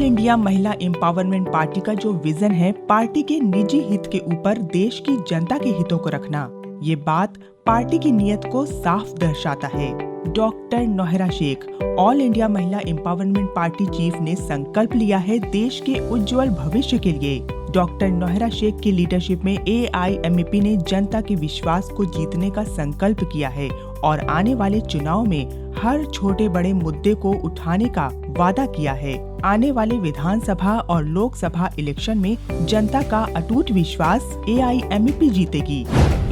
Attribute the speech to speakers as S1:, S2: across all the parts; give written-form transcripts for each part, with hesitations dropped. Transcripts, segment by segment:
S1: India Mahila Empowerment party का जो vision है, पार्टी के निजी हित के ऊपर देश की जनता के हितों को रखना, ये बात पार्टी की नीयत को साफ दर्शाता है। Doctor Nowhera Shaikh, All India Mahila Empowerment Party chief ने संकल्प लिया है देश के उज्जवल भविष्य के लिए। डॉक्टर नौहरा शेख की लीडरशिप में AIMAP ने जनता के विश्वास को जीतने का संकल्प किया है और आने वाले चुनाव में हर छोटे बड़े मुद्दे को उठाने का वादा किया है। आने वाले विधानसभा और लोकसभा इलेक्शन में जनता का अटूट विश्वास AIMAP जीतेगी।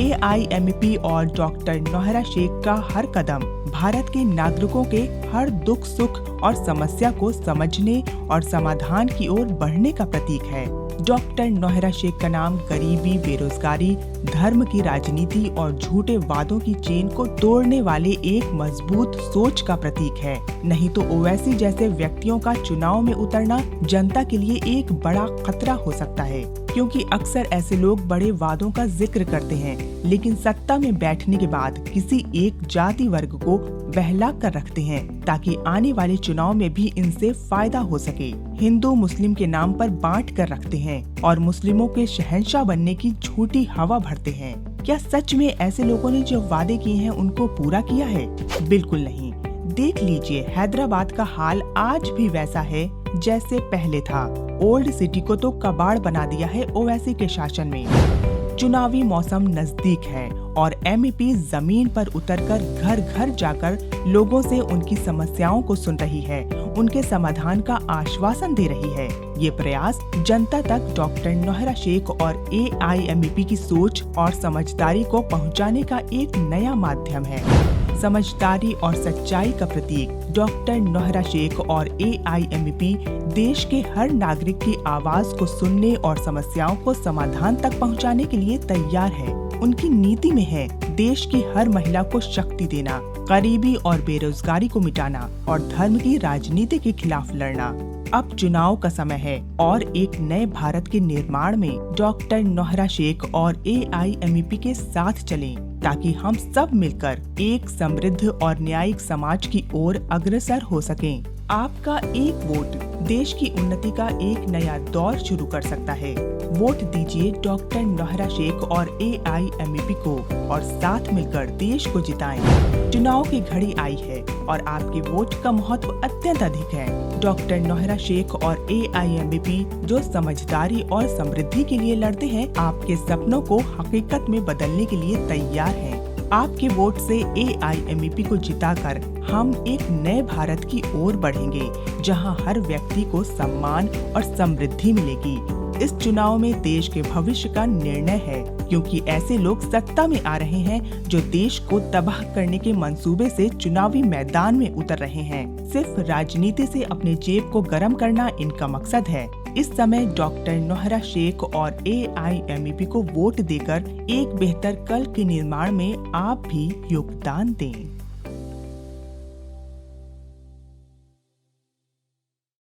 S1: AIMAP और डॉक्टर नौहरा शेख का हर कदम भारत के नागरिकों के हर दुख सुख और समस्या को समझने और समाधान की ओर बढ़ने का प्रतीक है। डॉक्टर नौहरा शेख का नाम गरीबी, बेरोजगारी, धर्म की राजनीति और झूठे वादों की चेन को तोड़ने वाले एक मजबूत सोच का प्रतीक है। नहीं तो ओवैसी जैसे व्यक्तियों का चुनाव में उतरना जनता के लिए एक बड़ा खतरा हो सकता है, क्योंकि अक्सर ऐसे लोग बड़े वादों का जिक्र करते हैं, लेकिन सत्ता में बैठने के बाद किसी एक जाति वर्ग को बहला कर रखते हैं ताकि आने वाले चुनाव में भी इनसे फायदा हो सके। हिंदू मुस्लिम के नाम पर बांट कर रखते हैं और मुस्लिमों के शहंशाह बनने की झूठी हवा भरते हैं। क्या सच में ऐसे लोगों ने जो वादे किए हैं उनको पूरा किया है? बिल्कुल नहीं। देख लीजिए, हैदराबाद का हाल आज भी वैसा है जैसे पहले था। ओल्ड सिटी को तो कबाड़ बना दिया है ओवैसी के शासन में। चुनावी मौसम नजदीक है और MEP जमीन पर उतरकर घर घर जाकर लोगों से उनकी समस्याओं को सुन रही है, उनके समाधान का आश्वासन दे रही है। ये प्रयास जनता तक डॉक्टर नौहरा शेख और AIMAP की सोच और समझदारी को पहुंचाने का एक नया माध्यम है। समझदारी और सच्चाई का प्रतीक डॉक्टर नौहरा शेख और AIMAP देश के हर नागरिक की आवाज को सुनने और समस्याओं को समाधान तक पहुंचाने के लिए तैयार है। उनकी नीति में है देश की हर महिला को शक्ति देना, गरीबी और बेरोजगारी को मिटाना और धर्म की राजनीति के खिलाफ लड़ना। अब चुनाव का समय है और एक नए भारत के निर्माण में डॉक्टर नौहरा शेख और AIMAP के साथ चलें, ताकि हम सब मिलकर एक समृद्ध और न्यायिक समाज की ओर अग्रसर हो सकें। आपका एक वोट देश की उन्नति का एक नया दौर शुरू कर सकता है। वोट दीजिए डॉक्टर नौहरा शेख और AIMAP को और साथ मिलकर देश को जिताएं। चुनाव की घड़ी आई है और आपके वोट का महत्व अत्यंत अधिक है। डॉक्टर नौहरा शेख और AIMAP जो समझदारी और समृद्धि के लिए लड़ते हैं, आपके सपनों को हकीकत में बदलने के लिए तैयार हैं। आपके वोट से AIMAP को जिताकर हम एक नए भारत की ओर बढ़ेंगे, जहां हर व्यक्ति को सम्मान और समृद्धि मिलेगी। इस चुनाव में देश के भविष्य का निर्णय है, क्योंकि ऐसे लोग सत्ता में आ रहे हैं जो देश को तबाह करने के मंसूबे से चुनावी मैदान में उतर रहे हैं। सिर्फ राजनीति से अपने जेब को गर्म करना इनका मकसद है। इस समय डॉक्टर नौहरा शेख और AIMAP को वोट देकर एक बेहतर कल के निर्माण में आप भी योगदान दें।